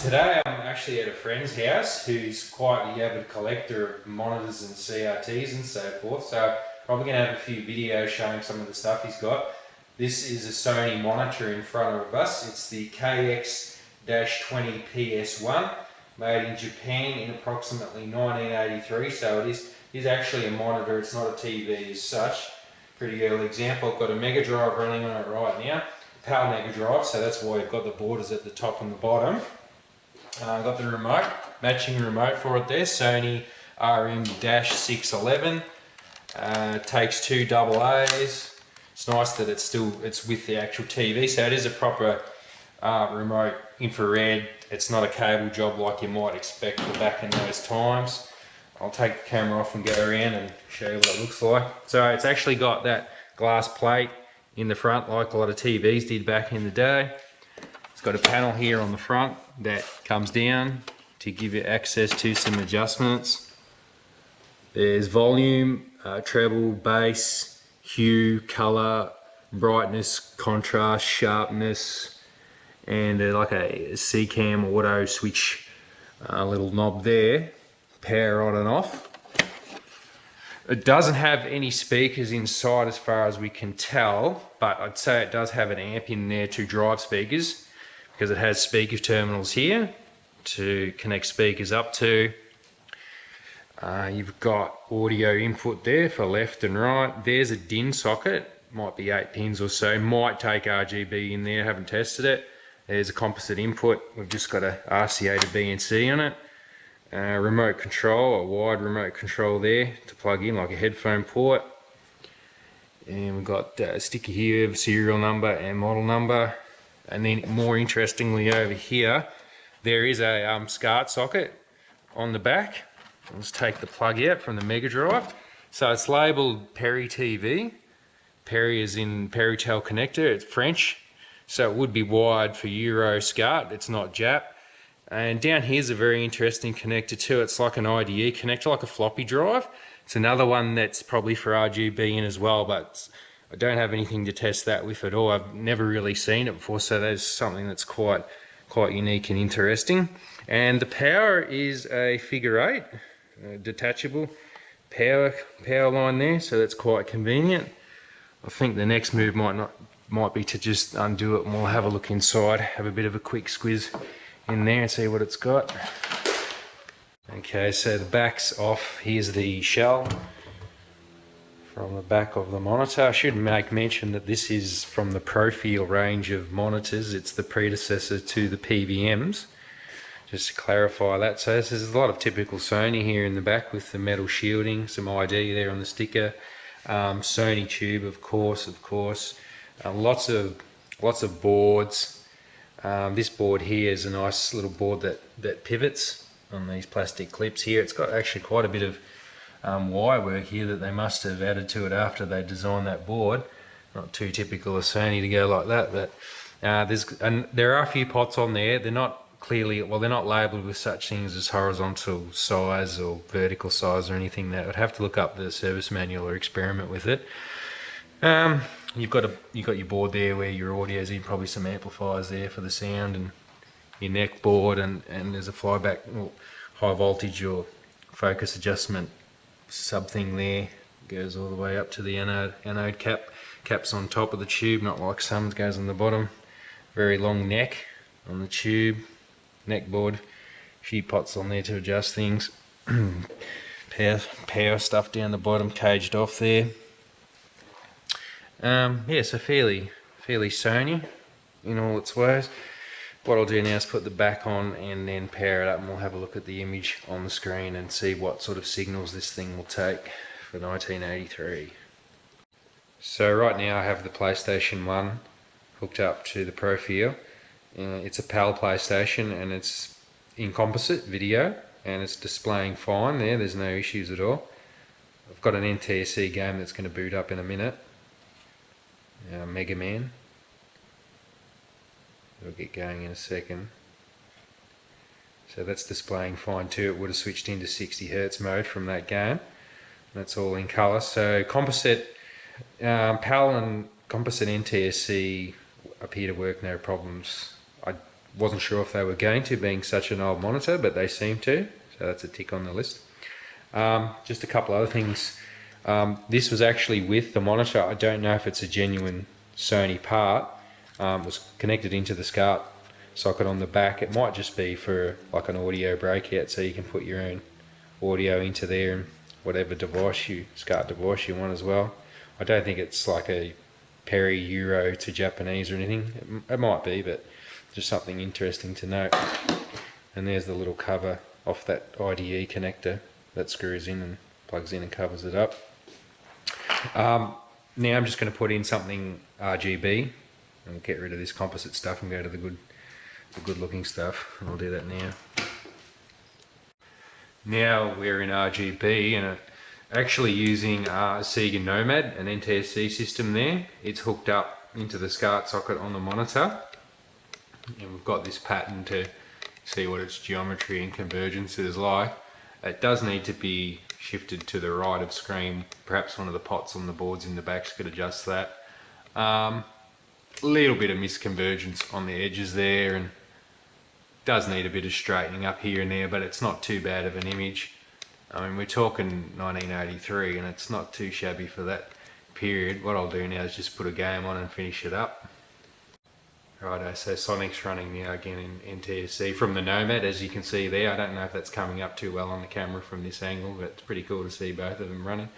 Today I'm actually at a friend's house who's quite the avid collector of monitors and CRTs and so forth, so probably going to have a few videos showing some of the stuff he's got. This is a Sony monitor in front of us. It's the KX-20PS1, made in Japan in approximately 1983, so it is actually a monitor, it's not a TV as such. Pretty early example. I've got a Mega Drive running on it right now, PAL Mega Drive, so that's why I've got the borders at the top and the bottom. I've got the remote, matching remote for it there, Sony RM-611. Takes two AA's. It's nice that it's with the actual TV, so it is a proper remote infrared. It's not a cable job like you might expect for back in those times. I'll take the camera off and go around and show you what it looks like. So it's actually got that glass plate in the front like a lot of TVs did back in the day. It's got a panel here on the front that comes down to give you access to some adjustments. There's volume, treble, bass, hue, color, brightness, contrast, sharpness, and like a C-cam auto switch little knob there. Power on and off. It doesn't have any speakers inside as far as we can tell, but I'd say it does have an amp in there to drive speakers, because it has speaker terminals here to connect speakers up to. You've got audio input there for left and right. There's a DIN socket, might be 8 pins or so, might take RGB in there, haven't tested it. There's a composite input, we've just got a RCA to BNC on it. Remote control, a wide remote control there to plug in like a headphone port. And we've got a sticker here, serial number and model number. And then more interestingly over here, there is a Scart socket on the back. Let's take the plug out from the Mega Drive. So it's labelled Perry TV. Perry is in Peritel connector, it's French. So it would be wired for Euro Scart, it's not Jap. And down here's a very interesting connector too. It's like an IDE connector, like a floppy drive. It's another one that's probably for RGB in as well, but I don't have anything to test that with at all. I've never really seen it before, so that's something that's quite unique and interesting. And the power is a figure 8, detachable power line there, so that's quite convenient. I think the next move might be to just undo it, and we'll have a look inside, have a bit of a quick squiz in there and see what it's got. Okay, so the back's off. Here's the shell from the back of the monitor. I should make mention that this is from the Profeel range of monitors. It's the predecessor to the PVMs, just to clarify that. So this is a lot of typical Sony here in the back with the metal shielding, some ID there on the sticker, Sony tube of course, lots of boards. This board here is a nice little board that pivots on these plastic clips here. It's got actually quite a bit of wire work here that they must have added to it after they designed that board. Not too typical of Sony to go like that, but there are a few pots on there. They're not clearly, well, they're not labelled with such things as horizontal size or vertical size or anything. That I'd have to look up the service manual or experiment with it. You've got your board there where your audio's in, probably some amplifiers there for the sound, and your neck board, and there's a flyback, well, high voltage or focus adjustment sub thing there. Goes all the way up to the anode cap's on top of the tube, not like some, goes on the bottom. Very long neck on the tube, neck board, a few pots on there to adjust things. Power stuff down the bottom, caged off there. Yeah, so fairly Sony in all its ways. What I'll do now is put the back on and then power it up, and we'll have a look at the image on the screen and see what sort of signals this thing will take for 1983. So right now I have the PlayStation 1 hooked up to the Profeel. It's a PAL PlayStation and it's in composite video and it's displaying fine there, there's no issues at all. I've got an NTSC game that's going to boot up in a minute. Mega Man. It'll get going in a second. So that's displaying fine too. It would have switched into 60 Hz mode from that game. That's all in colour. So composite PAL and composite NTSC appear to work no problems. I wasn't sure if they were going to, being such an old monitor, but they seem to, so that's a tick on the list. Just a couple other things. This was actually with the monitor. I don't know if it's a genuine Sony part. It was connected into the Scart socket on the back. It might just be for like an audio breakout, so you can put your own audio into there and whatever Scart device you want as well. I don't think it's like a Peri Euro to Japanese or anything. It might be, but just something interesting to note. And there's the little cover off that IDE connector that screws in and plugs in and covers it up. Now I'm just going to put in something RGB and get rid of this composite stuff and go to the good looking stuff. I'll do that now. Now we're in RGB and actually using a Sega Nomad, an NTSC system there. It's hooked up into the Scart socket on the monitor, and we've got this pattern to see what its geometry and convergence is like. It does need to be shifted to the right of screen. Perhaps one of the pots on the boards in the backs could adjust that. Little bit of misconvergence on the edges there, and does need a bit of straightening up here and there, but it's not too bad of an image. I mean, we're talking 1983 and it's not too shabby for that period. What I'll do now is just put a game on and finish it up. Righto, so Sonic's running now again in NTSC from the Nomad, as you can see there. I don't know if that's coming up too well on the camera from this angle, but it's pretty cool to see both of them running.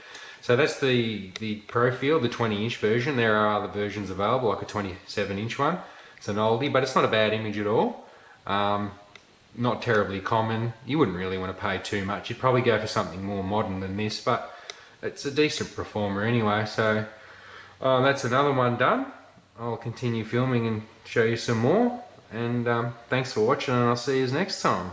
So that's the Profeel, the 20-inch version. There are other versions available, like a 27-inch one. It's an oldie, but it's not a bad image at all. Not terribly common. You wouldn't really want to pay too much. You'd probably go for something more modern than this, but it's a decent performer anyway. So that's another one done. I'll continue filming and show you some more, and thanks for watching, and I'll see you next time.